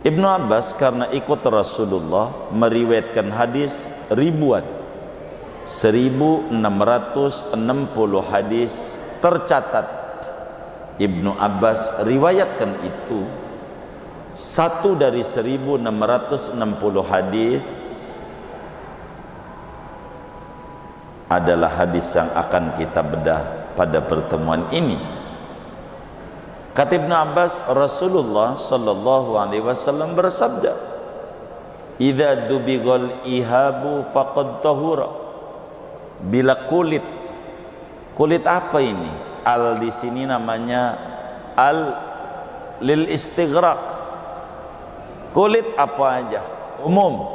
Ibnu Abbas karena ikut Rasulullah meriwayatkan hadis ribuan, 1660 hadis tercatat. Ibnu Abbas riwayatkan itu satu dari 1660 hadis adalah hadis yang akan kita bedah pada pertemuan ini. Kata Ibnu Abbas, Rasulullah sallallahu alaihi wasallam bersabda, "Idza dubighal ihabu faqad tahura." Bila kulit apa ini? Al di sini namanya al lil istighraq. Kulit apa aja? Umum.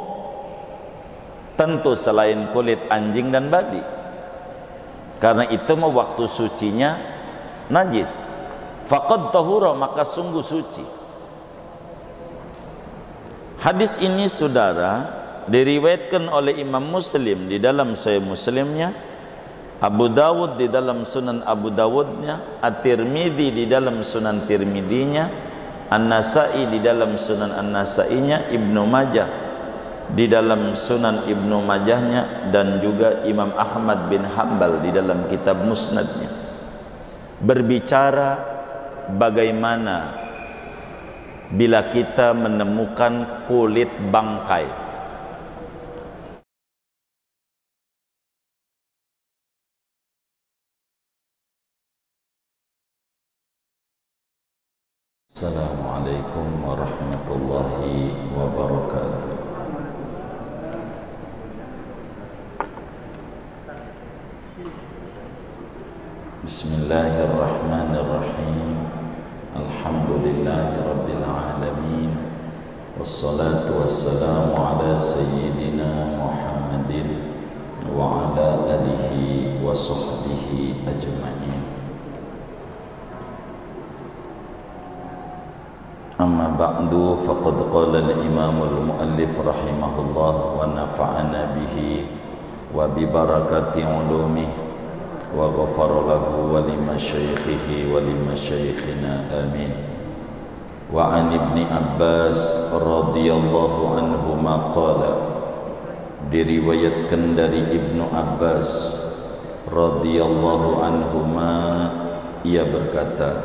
Tentu selain kulit anjing dan babi. Karena itu mau waktu sucinya najis. Faqad tahura, maka sungguh suci. Hadis ini saudara diriwayatkan oleh Imam Muslim di dalam Sahih Muslimnya, Abu Dawud di dalam Sunan Abu Dawudnya, At-Tirmidzi di dalam Sunan Tirmidzinya, An-Nasa'i di dalam Sunan An-Nasa'inya, Ibnu Majah di dalam Sunan Ibnu Majahnya, dan juga Imam Ahmad bin Hanbal di dalam kitab Musnadnya, berbicara bagaimana bila kita menemukan kulit bangkai. Assalamualaikum warahmatullahi wabarakatuh. Bismillahirrahmanirrahim. Alhamdulillahi rabbil alamin. Wassalatu wassalamu ala sayyidina Muhammadin wa ala alihi wa sahbihi ajma'in. Amma ba'du, faqad qala al-imam al-muallif rahimahullah wa nafa'ana bihi wa bi barakati ulumihi wa ghafara lahu wa li masyaikhihi wa li masyaikhina amin. Wa an ibni Abbas radhiyallahu anhuma qala, diriwayatkan dari Ibnu Abbas radhiyallahu anhuma, ia berkata,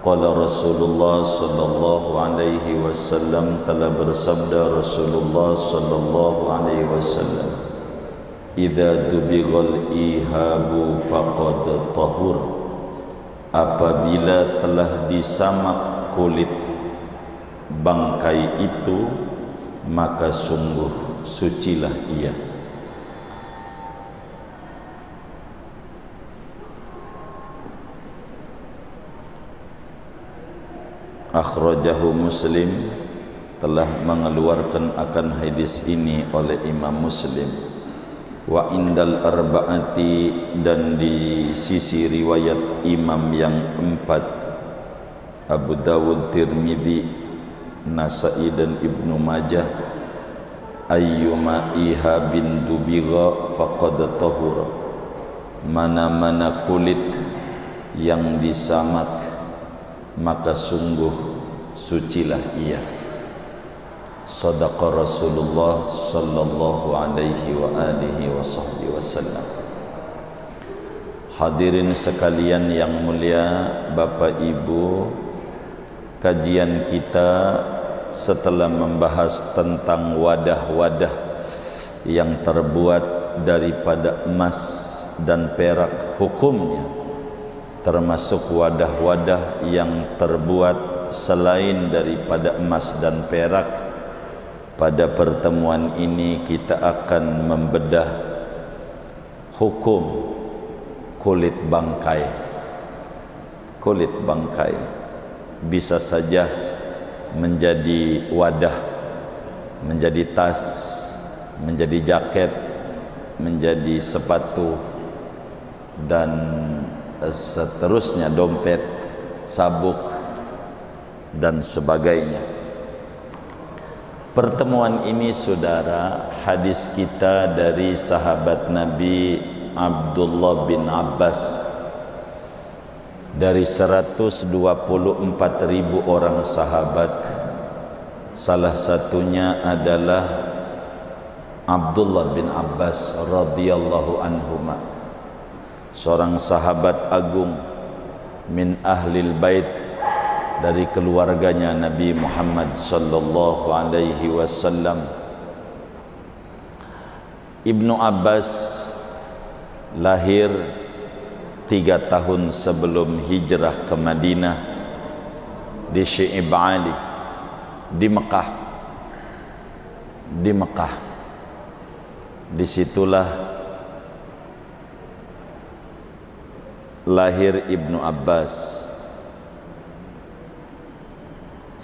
qala Rasulullah sallallahu alaihi wasallam, telah bersabda Rasulullah sallallahu alaihi wasallam, idza dubighal ihabu faqad tahur, apabila telah disamak kulit bangkai itu, maka sungguh sucilah ia. Akhrajahu Muslim, telah mengeluarkan akan hadis ini oleh Imam Muslim. Wa indal arba'ati, dan di sisi riwayat imam yang empat, Abu Dawud, Tirmidzi, Nasa'i dan Ibnu Majah, ayyuma ihabin dubigha faqad tahura, mana-mana kulit yang disamak, maka sungguh sucilah ia. Sadaqa Rasulullah sallallahu alaihi wa alihi wa sahbihi wasallam. Hadirin sekalian yang mulia, Bapak Ibu, kajian kita setelah membahas tentang wadah-wadah yang terbuat daripada emas dan perak hukumnya, termasuk wadah-wadah yang terbuat selain daripada emas dan perak. Pada pertemuan ini kita akan membedah hukum kulit bangkai. Kulit bangkai bisa saja menjadi wadah, menjadi tas, menjadi jaket, menjadi sepatu, dan seterusnya, dompet, sabuk, dan sebagainya. Pertemuan ini saudara, hadis kita dari sahabat Nabi Abdullah bin Abbas. Dari 124.000 orang sahabat, Salah satunya adalah Abdullah bin Abbas radhiyallahu anhuma, seorang sahabat agung min ahlil bait, dari keluarganya Nabi Muhammad sallallahu alaihi wasallam. Ibnu Abbas lahir 3 tahun sebelum hijrah ke Madinah di Syi'ib Ali, di Mekah. Disitulah lahir Ibnu Abbas.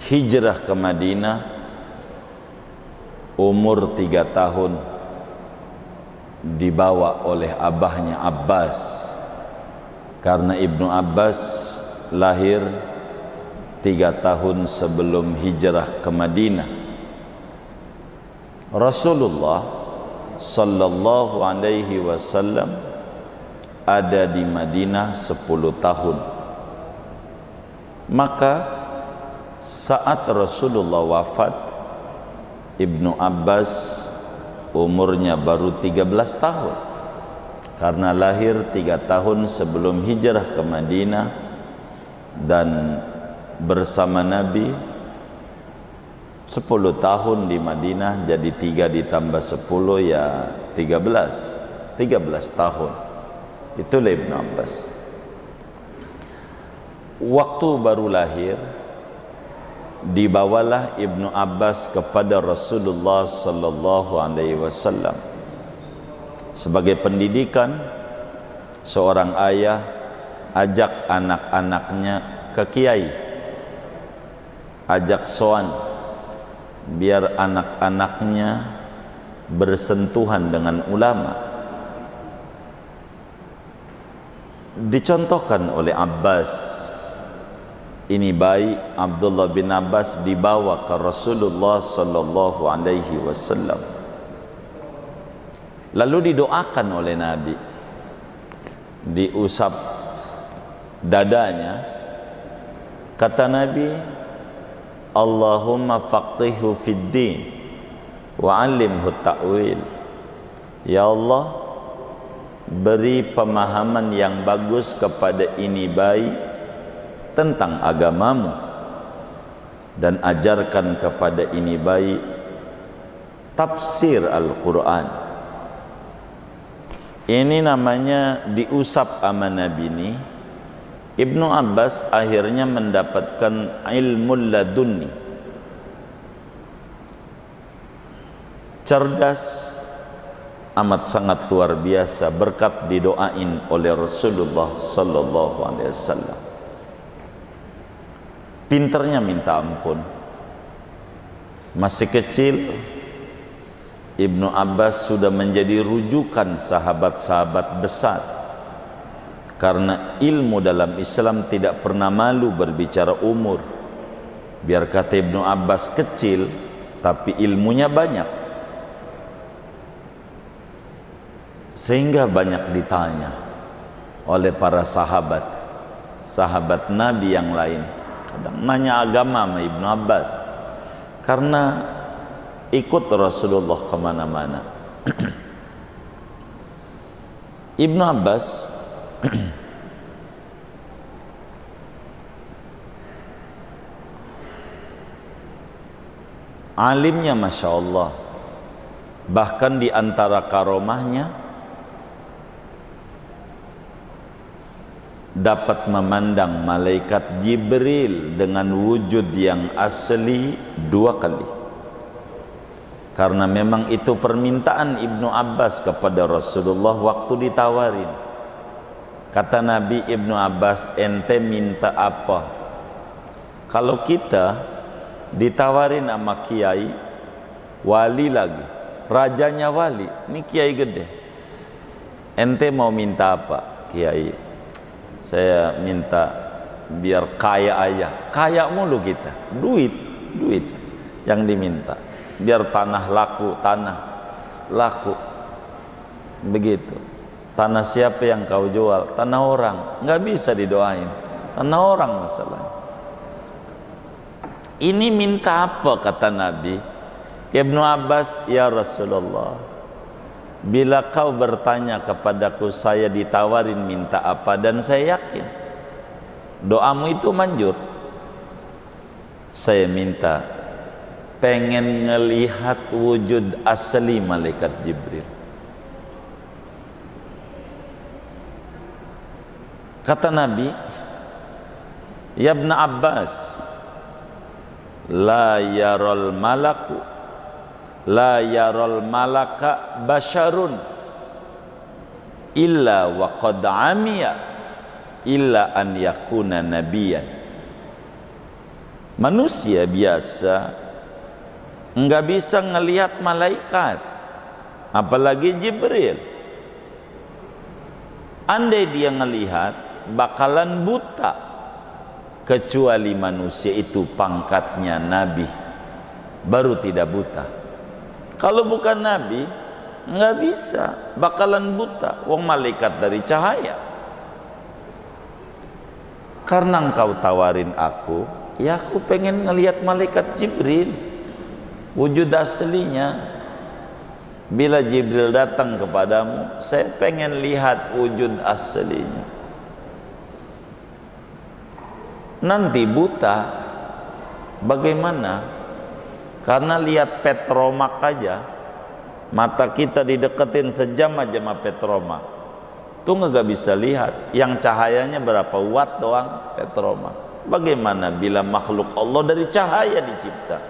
Hijrah ke Madinah umur 3 tahun, dibawa oleh abahnya Abbas, karena Ibnu Abbas lahir 3 tahun sebelum hijrah ke Madinah. Rasulullah sallallahu alaihi wasallam ada di Madinah 10 tahun. Maka saat Rasulullah wafat, Ibnu Abbas umurnya baru 13 tahun, karena lahir 3 tahun sebelum hijrah ke Madinah dan bersama Nabi 10 tahun di Madinah. Jadi 3 ditambah 10 ya 13 tahun. Itulah Ibnu Abbas. Waktu baru lahir, dibawalah Ibnu Abbas kepada Rasulullah sallallahu alaihi wasallam sebagai pendidikan. Seorang ayah ajak anak-anaknya ke kiai, ajak soan, biar anak-anaknya bersentuhan dengan ulama. Dicontohkan oleh Abbas. Ini bayi Abdullah bin Abbas dibawa ke Rasulullah sallallahu alaihi wasallam, lalu didoakan oleh Nabi, diusap dadanya. Kata Nabi, Allahumma faqihhu fid din wa 'allimhu ta'wil. Ya Allah, beri pemahaman yang bagus kepada ini bayi tentang agamamu, dan ajarkan kepada ini bayi tafsir Al-Quran. Ini namanya diusap sama Nabi ini. Ibnu Abbas akhirnya mendapatkan ilmu laduni, cerdas, amat sangat luar biasa, berkat didoain oleh Rasulullah sallallahu alaihi wasallam. Pinternya minta ampun. Masih kecil, Ibnu Abbas sudah menjadi rujukan sahabat-sahabat besar, karena ilmu dalam Islam tidak pernah malu berbicara umur. Biar kata Ibnu Abbas kecil, tapi ilmunya banyak, sehingga banyak ditanya oleh para sahabat Nabi yang lain. Kadang nanya agama sama Ibnu Abbas, karena ikut Rasulullah kemana-mana. Ibnu Abbas alimnya Masya Allah. Bahkan di antara karomahnya, dapat memandang malaikat Jibril dengan wujud yang asli 2 kali. Karena memang itu permintaan Ibnu Abbas kepada Rasulullah waktu ditawarin. Kata Nabi, Ibnu Abbas, ente minta apa? Kalau kita ditawarin sama kiai, wali lagi, rajanya wali, ini kiai gede, ente mau minta apa? Kiai, saya minta biar kaya aja. Kaya mulu kita, duit yang diminta. Biar tanah laku, begitu. Tanah siapa yang kau jual? Tanah orang, nggak bisa didoain. Tanah orang masalahnya. Ini minta apa kata Nabi? Ibnu Abbas, ya Rasulullah, bila kau bertanya kepadaku saya ditawarin minta apa, dan saya yakin doamu itu manjur. Saya minta pengen ngelihat wujud asli malaikat Jibril. Kata Nabi, ya Ibn Abbas, la yaral malaka basharun illa wa qad amiya illa an yakuna nabiyan. Manusia biasa enggak bisa ngelihat malaikat, apalagi Jibril. Andai dia ngelihat, bakalan buta, kecuali manusia itu pangkatnya nabi, baru tidak buta. Kalau bukan nabi, nggak bisa, bakalan buta. Wong malaikat dari cahaya. Karena engkau tawarin aku, ya aku pengen ngelihat malaikat Jibril, wujud aslinya. Bila Jibril datang kepadamu, saya pengen lihat wujud aslinya. Nanti buta, bagaimana? Karena lihat petromak aja, mata kita dideketin sejam aja sama petromak, tuh nggak bisa lihat. Yang cahayanya berapa watt doang petromak. Bagaimana bila makhluk Allah dari cahaya dicipta?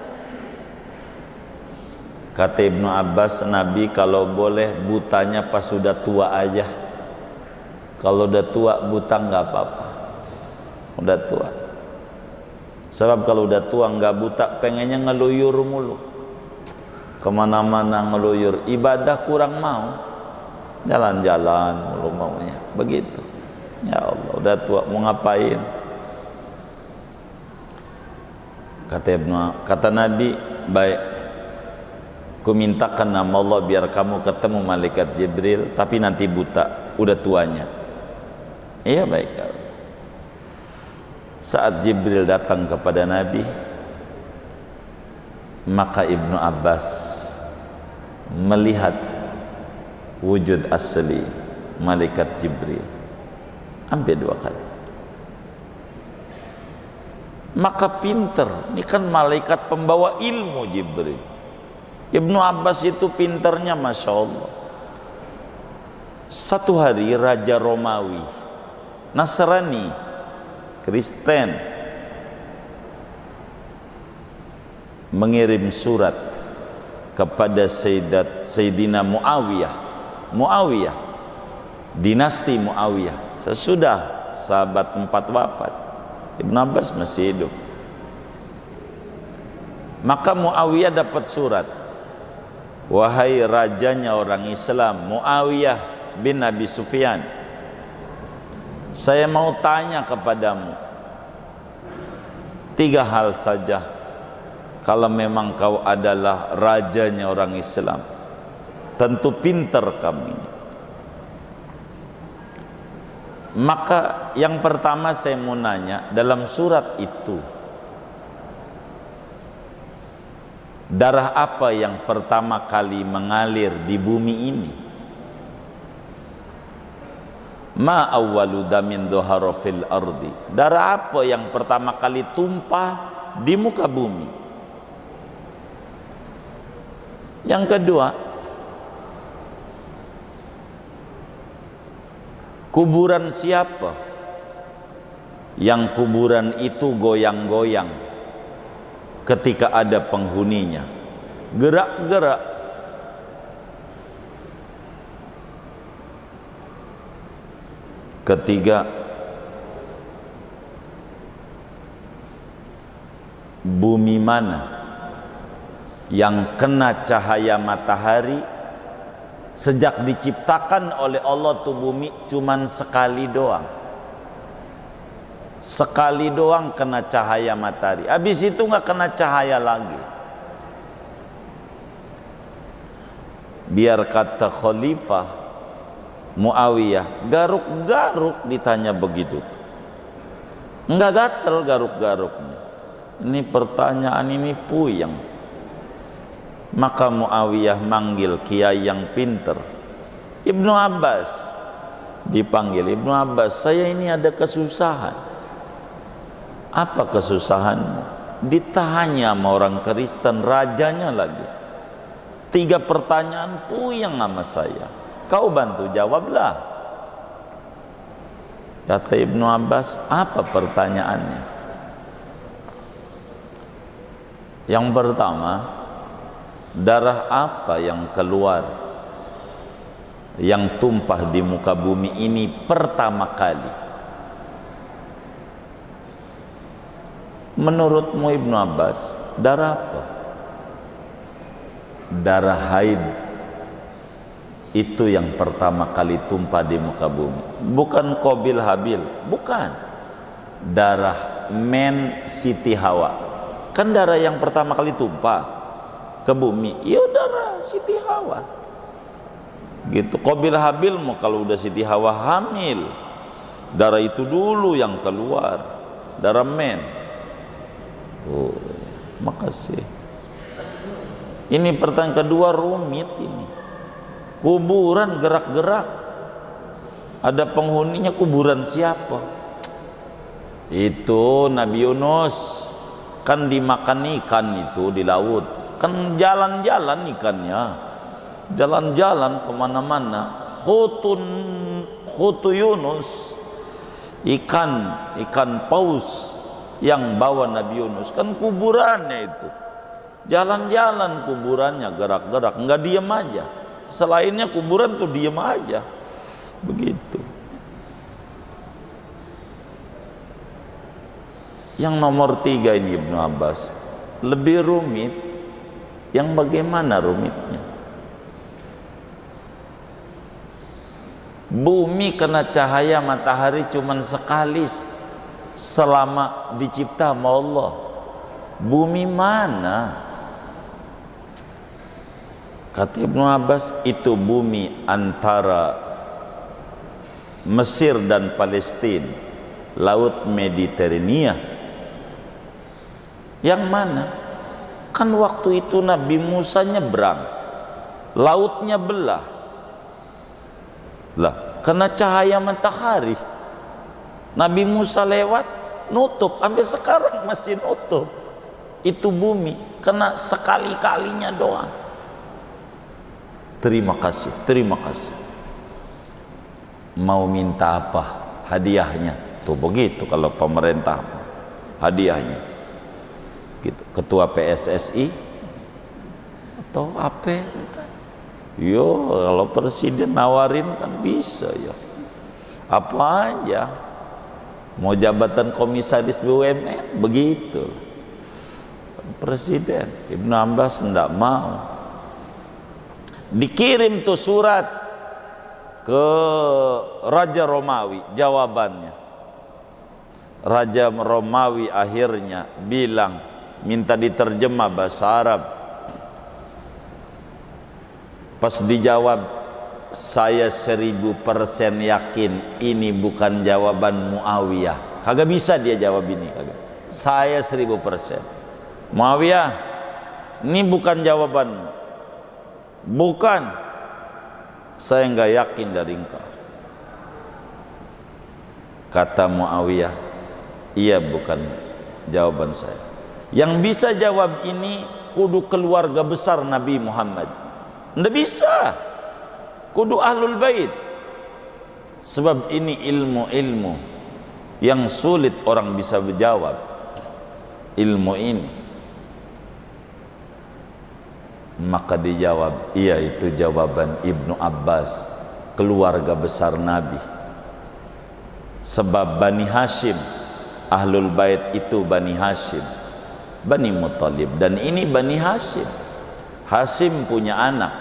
Kata Ibnu Abbas, Nabi kalau boleh butanya pas sudah tua aja. Kalau udah tua buta nggak apa-apa, udah tua. Sebab kalau udah tua nggak buta, pengennya ngeluyur mulu, kemana-mana ngeluyur. Ibadah kurang mau, jalan-jalan mulu maunya, begitu. Ya Allah, udah tua mau ngapain? Kata Nabi, baik, ku mintakan nama Allah biar kamu ketemu malaikat Jibril, tapi nanti buta, udah tuanya. Iya baik. Saat Jibril datang kepada Nabi, maka Ibnu Abbas melihat wujud asli malaikat Jibril hampir 2 kali. Maka pinter, ini kan malaikat pembawa ilmu Jibril. Ibnu Abbas itu pinternya Masya Allah. Satu hari Raja Romawi, Nasrani, Kristen, mengirim surat kepada Sayyidina Muawiyah, dinasti Muawiyah, sesudah sahabat 4 wafat. Ibnu Abbas masih hidup. Maka Muawiyah dapat surat, wahai rajanya orang Islam, Muawiyah bin Abi Sufyan, saya mau tanya kepadamu 3 hal saja. Kalau memang kau adalah rajanya orang Islam, tentu pintar kamu. Maka yang pertama saya mau nanya, dalam surat itu darah apa yang pertama kali mengalir di bumi ini? Ma awwalu damin dhahara fil ardi, darah apa yang pertama kali tumpah di muka bumi? Yang kedua, kuburan siapa yang kuburan itu goyang-goyang ketika ada penghuninya, gerak-gerak? Ketiga, bumi mana yang kena cahaya matahari sejak diciptakan oleh Allah tuh bumi cuman sekali doang. Sekali doang kena cahaya matahari, habis itu nggak kena cahaya lagi. Biar kata Khalifah Muawiyah, garuk-garuk ditanya begitu, enggak gatel garuk-garuknya. Ini pertanyaan ini puyeng. Maka Muawiyah manggil kiai yang pinter, Ibnu Abbas. Dipanggil, Ibnu Abbas, saya ini ada kesusahan. Apa kesusahanmu? Ditanya sama orang Kristen, rajanya lagi. 3 pertanyaan puyeng sama saya. Kau bantu jawablah. Kata Ibnu Abbas, apa pertanyaannya? Yang pertama, darah apa yang keluar, yang tumpah di muka bumi ini pertama kali? Menurutmu Ibnu Abbas, darah apa? Darah haid. Itu yang pertama kali tumpah di muka bumi. Bukan Qabil Habil, bukan. Darah men Siti Hawa. Kan darah yang pertama kali tumpah ke bumi, ya darah Siti Hawa. Gitu. Qabil Habil mau kalau udah Siti Hawa hamil, darah itu dulu yang keluar, darah men. Oh, makasih. Ini pertanyaan kedua rumit ini. Kuburan gerak-gerak, ada penghuninya, kuburan siapa? Itu Nabi Yunus, kan dimakan ikan itu di laut, kan jalan-jalan ikannya, jalan-jalan kemana-mana. Hutu Yunus, ikan paus yang bawa Nabi Yunus, kan kuburannya itu, jalan-jalan kuburannya, gerak-gerak, nggak diem aja. Selainnya kuburan tuh diem aja, begitu. Yang nomor 3 ini Ibnu Abbas lebih rumit. Yang bagaimana rumitnya? Bumi kena cahaya matahari cuman sekali selama dicipta sama Allah. Bumi mana? Kata Ibnu Abbas, itu bumi antara Mesir dan Palestina, Laut Mediterania. Yang mana? Kan waktu itu Nabi Musa nyebrang, lautnya belah. Lah, kena cahaya matahari. Nabi Musa lewat, nutup, sampai sekarang masih nutup. Itu bumi, kena sekali-kalinya doang. Terima kasih, terima kasih. Mau minta apa hadiahnya? Tuh begitu kalau pemerintah hadiahnya. Gitu. Ketua PSSI atau apa? Yo, kalau presiden nawarin kan bisa ya. Apa aja. Mau jabatan komisaris BUMN begitu. Presiden Ibnu Abbas enggak mau. Dikirim tuh surat ke Raja Romawi, jawabannya. Raja Romawi akhirnya bilang, minta diterjemah bahasa Arab. Pas dijawab, saya 1000% yakin ini bukan jawaban Muawiyah. Kagak bisa dia jawab ini, kagak. Saya 1000%. Muawiyah, ini bukan jawaban. Bukan, saya nggak yakin dari engkau. Kata Muawiyah, iya bukan jawaban saya. Yang bisa jawab ini kudu keluarga besar Nabi Muhammad. Nggak bisa, kudu ahlul bait. Sebab ini ilmu-ilmu yang sulit orang bisa menjawab. Ilmu ini. Maka dijawab, iya itu jawaban Ibnu Abbas, keluarga besar Nabi. Sebab Bani Hashim, ahlul bait itu Bani Hashim, Bani Muttalib, dan ini Bani Hashim. Hashim punya anak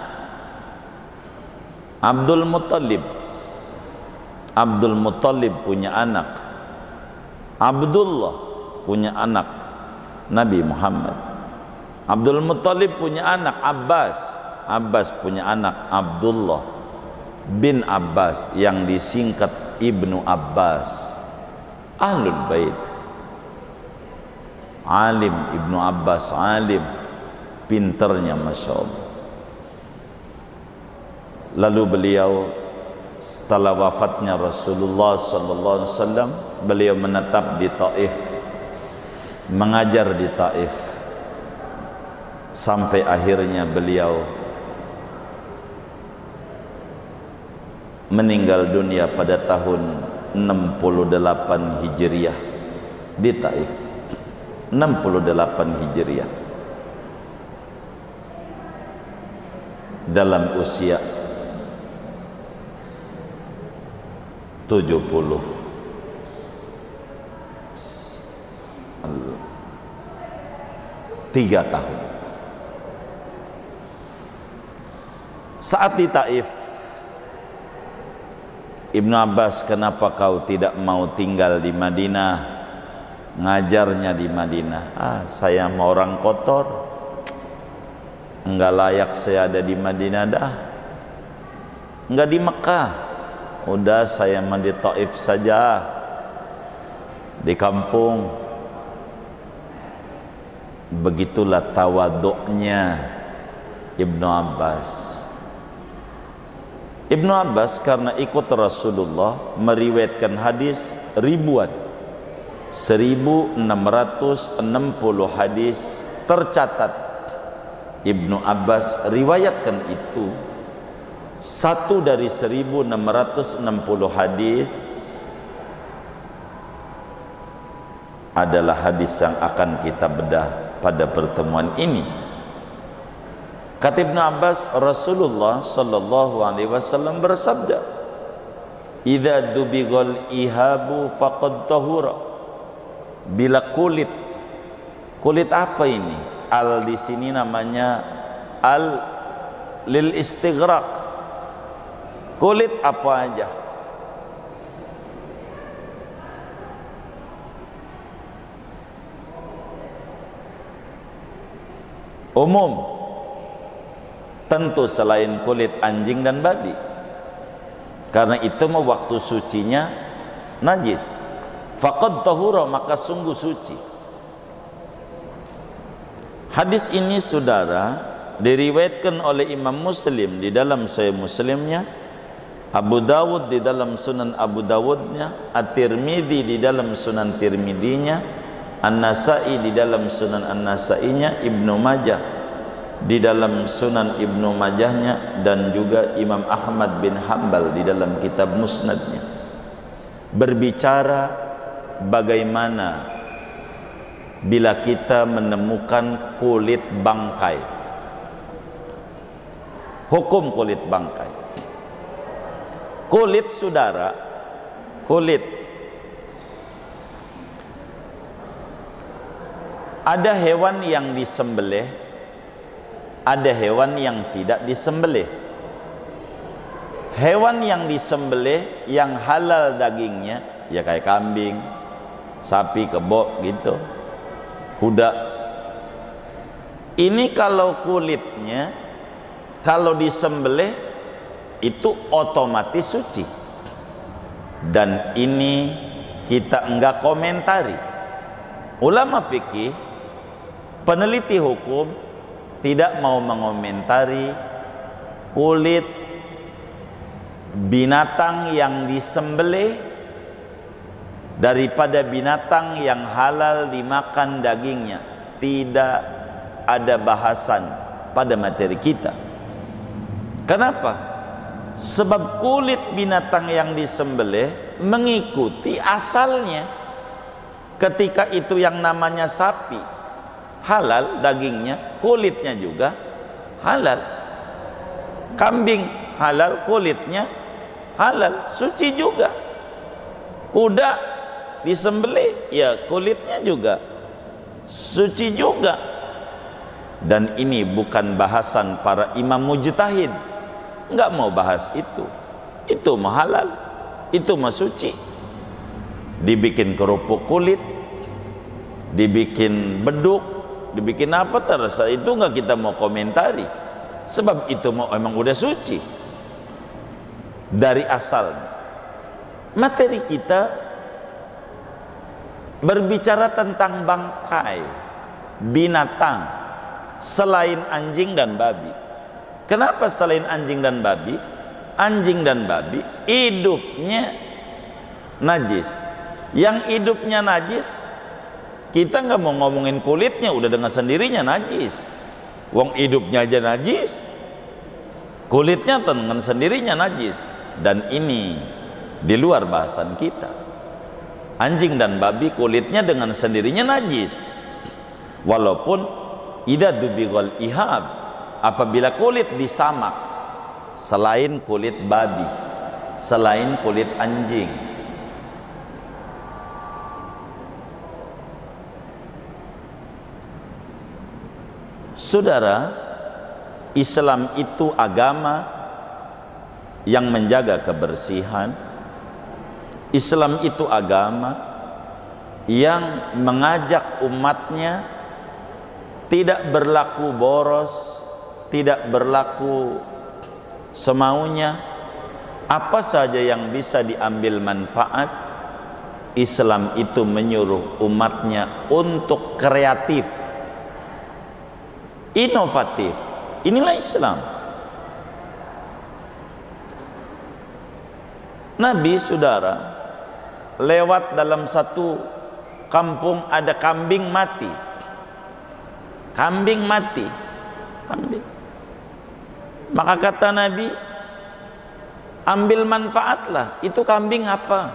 Abdul Muttalib, Abdul Muttalib punya anak Abdullah, punya anak Nabi Muhammad. Abdul Muttalib punya anak Abbas, Abbas punya anak Abdullah bin Abbas yang disingkat Ibnu Abbas. Ahlul Bait. alim, Ibnu Abbas alim, pinternya Masya Allah. Lalu beliau setelah wafatnya Rasulullah sallallahu alaihi wasallam, beliau menetap di Taif, mengajar di Taif sampai akhirnya beliau meninggal dunia pada tahun 68 Hijriah di Taif. 68 Hijriah, dalam usia 73 tahun. Saat di Taif, Ibnu Abbas, kenapa kau tidak mau tinggal di Madinah, ngajarnya di Madinah? Saya mau orang kotor, enggak layak saya ada di Madinah dah, enggak di Mekah. Udah saya mah di Taif saja, di kampung. Begitulah tawaduknya Ibnu Abbas. Ibnu Abbas karena ikut Rasulullah meriwayatkan hadis ribuan, 1660 hadis tercatat. Ibnu Abbas riwayatkan itu. Satu dari 1660 hadis adalah hadis yang akan kita bedah pada pertemuan ini. Kata Ibnu Abbas, Rasulullah sallallahu alaihi wasallam bersabda, "Idza dubighal ihabu faqad tahura." Bila kulit apa ini? Al di sini namanya al lil istighraq. Kulit apa aja? Umum. Tentu selain kulit anjing dan babi, karena itu mau waktu sucinya najis. Faqad tahura, maka sungguh suci. Hadis ini saudara diriwayatkan oleh Imam Muslim di dalam Sahih Muslimnya, Abu Dawud di dalam Sunan Abu Dawudnya, At-Tirmidzi di dalam Sunan Tirmidzinya, An-Nasa'i di dalam Sunan An-Nasa'inya, Ibnu Majah di dalam Sunan Ibnu Majahnya, dan juga Imam Ahmad bin Hanbal di dalam kitab Musnadnya, berbicara bagaimana bila kita menemukan kulit bangkai. Hukum kulit bangkai. Kulit saudara, kulit, ada hewan yang disembelih, ada hewan yang tidak disembelih. Hewan yang disembelih yang halal dagingnya ya kayak kambing, sapi, kebo gitu, kuda. Ini kalau kulitnya kalau disembelih itu otomatis suci, dan ini kita enggak komentari. Ulama fikih, peneliti hukum tidak mau mengomentari kulit binatang yang disembelih daripada binatang yang halal dimakan dagingnya. Tidak ada bahasan pada materi kita. Kenapa? Sebab kulit binatang yang disembelih mengikuti asalnya. Ketika itu yang namanya sapi halal dagingnya, kulitnya juga halal. Kambing halal, kulitnya halal, suci juga. Kuda disembelih ya kulitnya juga suci juga. Dan ini bukan bahasan para imam mujtahid, enggak mau bahas itu. Itu mah halal, itu mah suci. Dibikin kerupuk kulit, dibikin beduk, dibikin apa terasa, itu enggak kita mau komentari. Sebab itu mau emang udah suci dari asalnya. Materi kita berbicara tentang bangkai binatang selain anjing dan babi. Kenapa selain anjing dan babi? Anjing dan babi hidupnya najis. Yang hidupnya najis, kita nggak mau ngomongin kulitnya, udah dengan sendirinya najis. Wong hidupnya aja najis, kulitnya dengan sendirinya najis. Dan ini di luar bahasan kita. Anjing dan babi kulitnya dengan sendirinya najis. Walaupun idza dubighal ihab, apabila kulit disamak selain kulit babi, selain kulit anjing. Saudara, Islam itu agama yang menjaga kebersihan. Islam itu agama yang mengajak umatnya tidak berlaku boros, tidak berlaku semaunya. Apa saja yang bisa diambil manfaat, Islam itu menyuruh umatnya untuk kreatif, inovatif. Inilah Islam. Nabi, saudara, lewat dalam satu kampung ada kambing mati. Kambing mati, kambing. Maka kata Nabi, ambil manfaatlah. Itu kambing apa?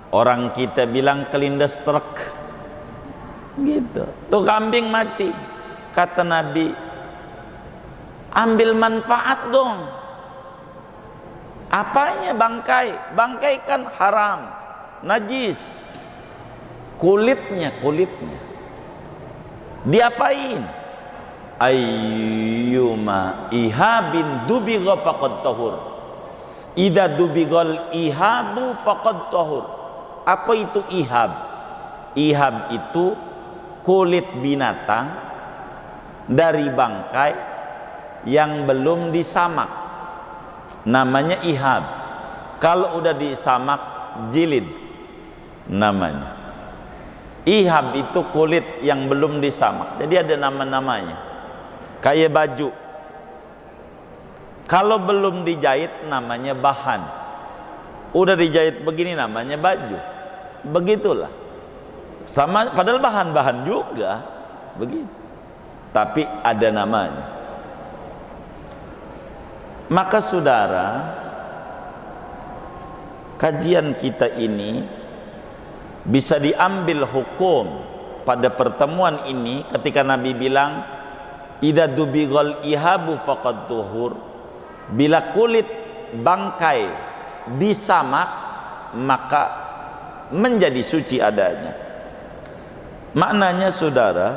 Orang kita bilang kelindes truk, gitu. Tuh kambing mati. Kata Nabi, ambil manfaat dong. Apanya bangkai? Bangkai kan haram, najis. Kulitnya, diapain? Ayyuma ihabin dubigha faqad tahur. Idza dubighal ihabu faqad tahur. Apa itu ihab? Ihab itu kulit binatang dari bangkai yang belum disamak, namanya ihab. Kalau udah disamak, jilid namanya. Ihab itu kulit yang belum disamak, jadi ada nama-namanya. Kayak baju, kalau belum dijahit namanya bahan, udah dijahit begini namanya baju. Begitulah, sama, padahal bahan-bahan juga begitu, tapi ada namanya. Maka saudara, kajian kita ini bisa diambil hukum pada pertemuan ini ketika Nabi bilang idza dubighal ihabu faqad tuhur. Bila kulit bangkai disamak maka menjadi suci adanya. Maknanya saudara,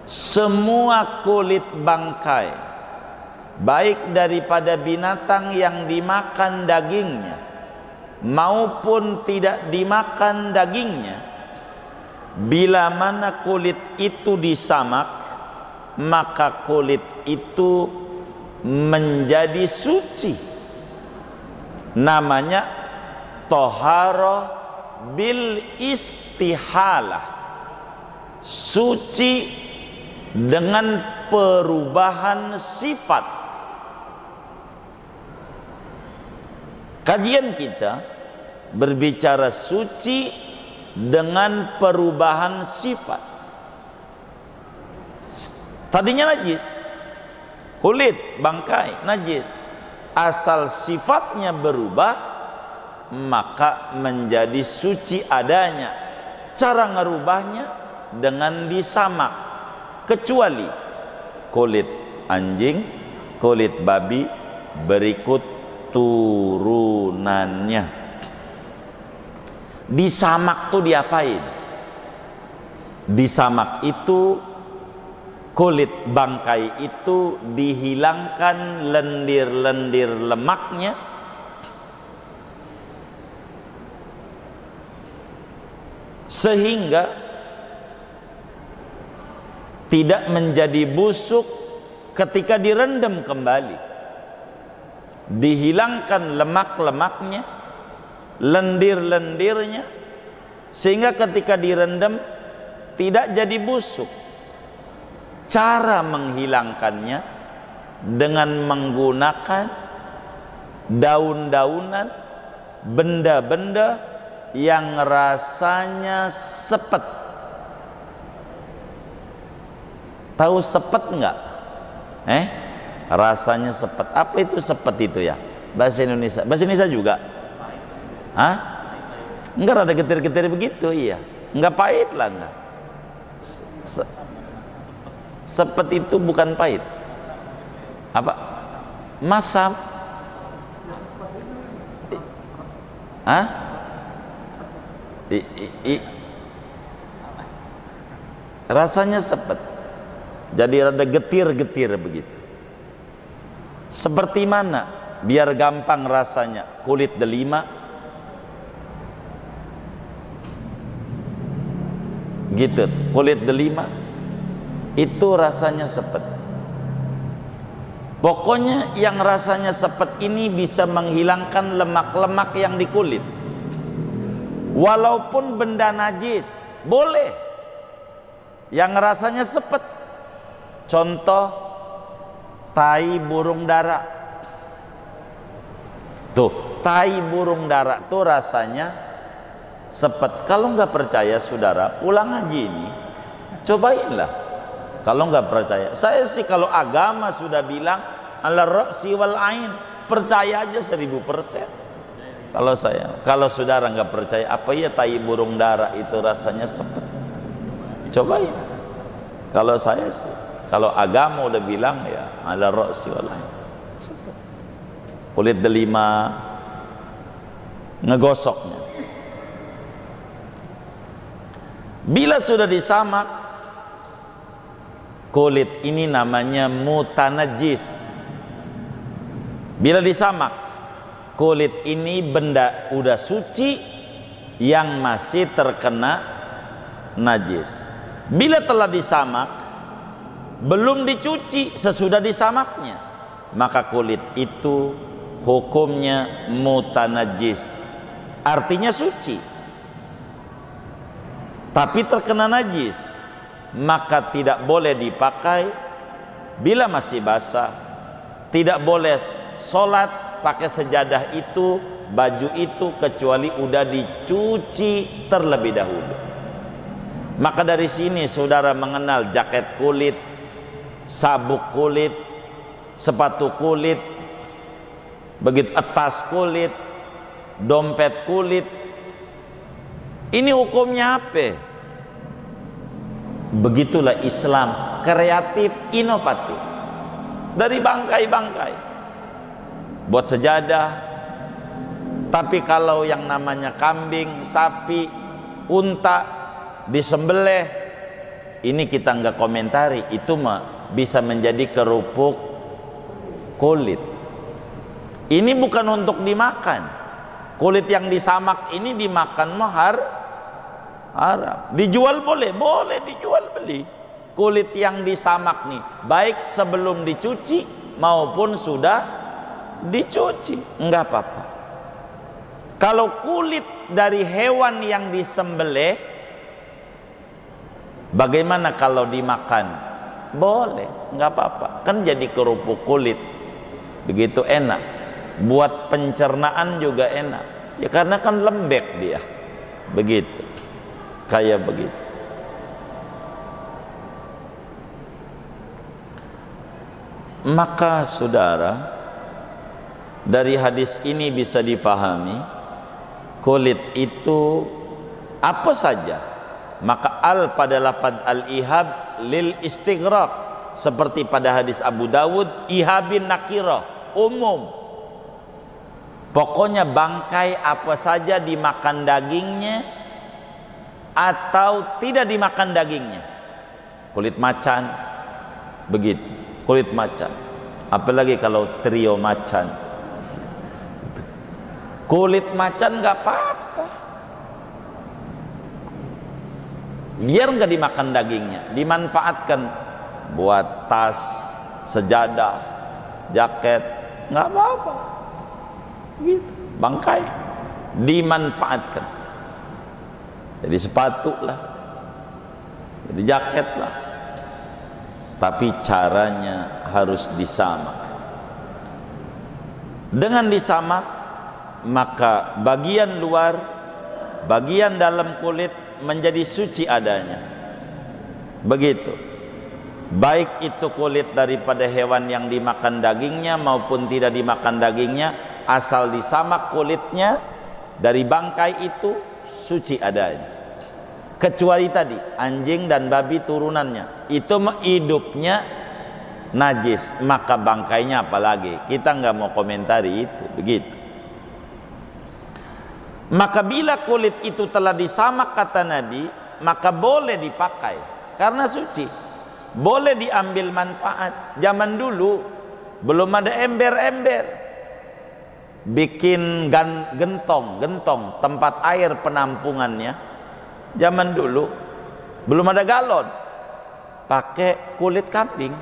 semua kulit bangkai, baik daripada binatang yang dimakan dagingnya maupun tidak dimakan dagingnya, bila mana kulit itu disamak, maka kulit itu menjadi suci. Namanya toharoh bil istihalah, suci dengan perubahan sifat. Kajian kita berbicara suci dengan perubahan sifat. Tadinya najis, kulit bangkai najis, asal sifatnya berubah maka menjadi suci adanya. Cara ngerubahnya dengan disamak, kecuali kulit anjing, kulit babi berikut turunannya. Disamak tuh diapain? Disamak itu kulit bangkai itu dihilangkan lendir-lendir lemaknya, sehingga tidak menjadi busuk ketika direndam kembali. Dihilangkan lemak-lemaknya, lendir-lendirnya, sehingga ketika direndam tidak jadi busuk. Cara menghilangkannya dengan menggunakan daun-daunan, benda-benda yang rasanya sepet. Tahu sepet enggak? Rasanya sepet. Apa itu sepet itu ya? Bahasa Indonesia. Bahasa Indonesia juga? Hah? Enggak, ada getir-getir begitu, iya. Enggak pahit lah, enggak. Sepet itu bukan pahit. Apa? Masam. Hah? Rasanya sepet. Jadi ada getir-getir begitu. Seperti mana? Biar gampang rasanya. Kulit delima. Gitu. Kulit delima. Itu rasanya sepet. Pokoknya yang rasanya sepet ini bisa menghilangkan lemak-lemak yang di kulit. Walaupun benda najis, boleh. Yang rasanya sepet. Contoh, tai burung dara. Tuh, tai burung dara tuh rasanya sepet. Kalau nggak percaya saudara, pulang haji ini, cobainlah. Kalau nggak percaya, saya sih kalau agama sudah bilang ala ra'si wal ain, percaya aja 1000%. Kalau saudara nggak percaya, apa ya tai burung dara itu rasanya sepet? Cobain. Kalau saya sih, kalau agama udah bilang ya ala ra'si wal ain, sepet. Kulit delima, ngegosoknya. Bila sudah disamak, kulit ini namanya mutanajis. Bila disamak, kulit ini benda udah suci yang masih terkena najis. Bila telah disamak, belum dicuci sesudah disamaknya, maka kulit itu hukumnya mutanajis. Artinya suci, tapi terkena najis. Maka tidak boleh dipakai bila masih basah. Tidak boleh sholat pakai sejadah itu, baju itu, kecuali udah dicuci terlebih dahulu. Maka dari sini saudara mengenal jaket kulit, sabuk kulit, sepatu kulit, begitu tas kulit, dompet kulit. Ini hukumnya apa? Begitulah Islam, kreatif, inovatif. Dari bangkai-bangkai buat sejadah. Tapi kalau yang namanya kambing, sapi, unta disembelih, ini kita nggak komentari. Itu mah bisa menjadi kerupuk kulit. Ini bukan untuk dimakan. Kulit yang disamak ini dimakan mah haram. Dijual boleh dijual beli. Kulit yang disamak nih, baik sebelum dicuci maupun sudah dicuci, enggak apa-apa. Kalau kulit dari hewan yang disembelih, bagaimana kalau dimakan? Boleh, enggak apa-apa. Kan jadi kerupuk kulit. Begitu enak. Buat pencernaan juga enak. Ya karena kan lembek dia. Begitu. Kayak begitu. Maka saudara, dari hadis ini bisa dipahami kulit itu apa saja. Maka al pada lafaz al-ihab lil istighraq, seperti pada hadis Abu Dawud, ihabin nakirah, umum. Pokoknya bangkai apa saja dimakan dagingnya atau tidak dimakan dagingnya. Kulit macan begitu, kulit macan. Apalagi kalau trio macan. Kulit macan nggak apa-apa. Biar nggak dimakan dagingnya, dimanfaatkan buat tas, sejadah, jaket, nggak apa-apa. Gitu, bangkai dimanfaatkan. jadi sepatu lah, jadi jaket lah, tapi caranya harus disamak. Dengan disamak, maka bagian luar, bagian dalam kulit menjadi suci adanya. Begitu, baik itu kulit daripada hewan yang dimakan dagingnya maupun tidak dimakan dagingnya, asal disamak kulitnya dari bangkai itu suci adanya. Kecuali tadi anjing dan babi turunannya, itu hidupnya najis, maka bangkainya apalagi, kita nggak mau komentari itu. Begitu. Maka bila kulit itu telah disamak kata Nabi, maka boleh dipakai karena suci, boleh diambil manfaat. Zaman dulu belum ada ember-ember, bikin gentong tempat air penampungannya. Zaman dulu belum ada galon, pakai kulit kambing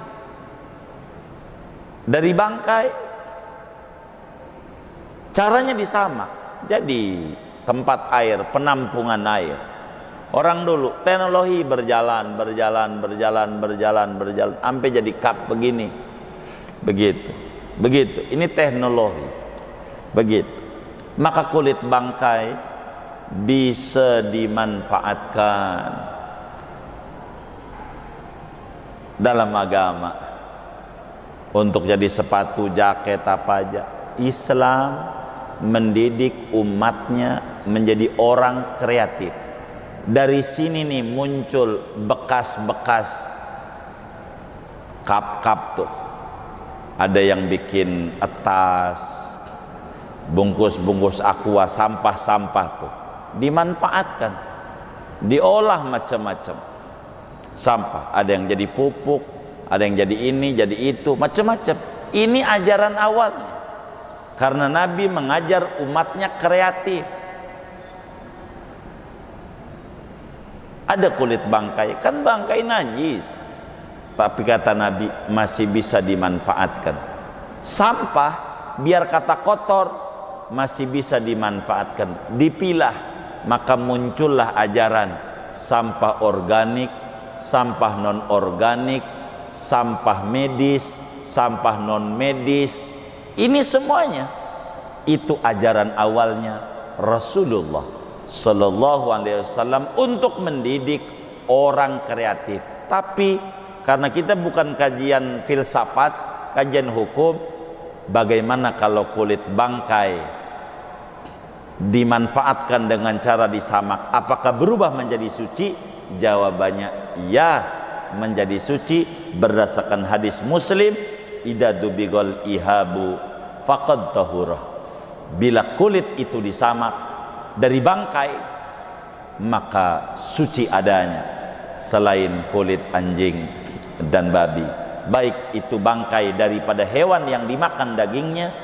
dari bangkai, caranya disamak jadi tempat air, penampungan air. Orang dulu teknologi berjalan sampai jadi cup begini. Begitu ini teknologi. Begitu, maka kulit bangkai bisa dimanfaatkan dalam agama untuk jadi sepatu, jaket, apa aja. Islam mendidik umatnya menjadi orang kreatif. Dari sini nih muncul bekas-bekas cup tuh. Ada yang bikin tas, bungkus-bungkus aqua, sampah-sampah tuh dimanfaatkan, diolah macam-macam sampah. Ada yang jadi pupuk, ada yang jadi ini, jadi itu, macam-macam. Ini ajaran awalnya, karena Nabi mengajar umatnya kreatif. Ada kulit bangkai, kan bangkai najis, tapi kata Nabi masih bisa dimanfaatkan. Sampah biar kata kotor masih bisa dimanfaatkan, dipilah. Maka muncullah ajaran sampah organik, sampah non organik, sampah medis, sampah non medis. Ini semuanya itu ajaran awalnya Rasulullah Sallallahu Alaihi Wasallam untuk mendidik orang kreatif. Tapi karena kita bukan kajian filsafat, kajian hukum, bagaimana kalau kulit bangkai dimanfaatkan dengan cara disamak, apakah berubah menjadi suci? Jawabannya ya, menjadi suci berdasarkan hadis Muslim, idza dubigol ihabu faqad tahurah. Bila kulit itu disamak dari bangkai, maka suci adanya, selain kulit anjing dan babi, baik itu bangkai daripada hewan yang dimakan dagingnya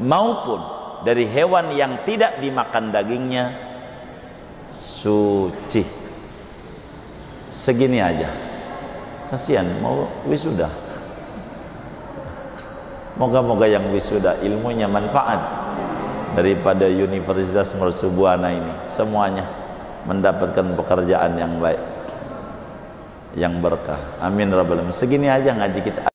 maupun dari hewan yang tidak dimakan dagingnya, suci. Segini aja, kasihan mau wisuda. Moga-moga yang wisuda ilmunya manfaat daripada Universitas Mercubuana ini, semuanya mendapatkan pekerjaan yang baik, yang berkah. Amin rabbal alamin. Segini aja ngaji kita.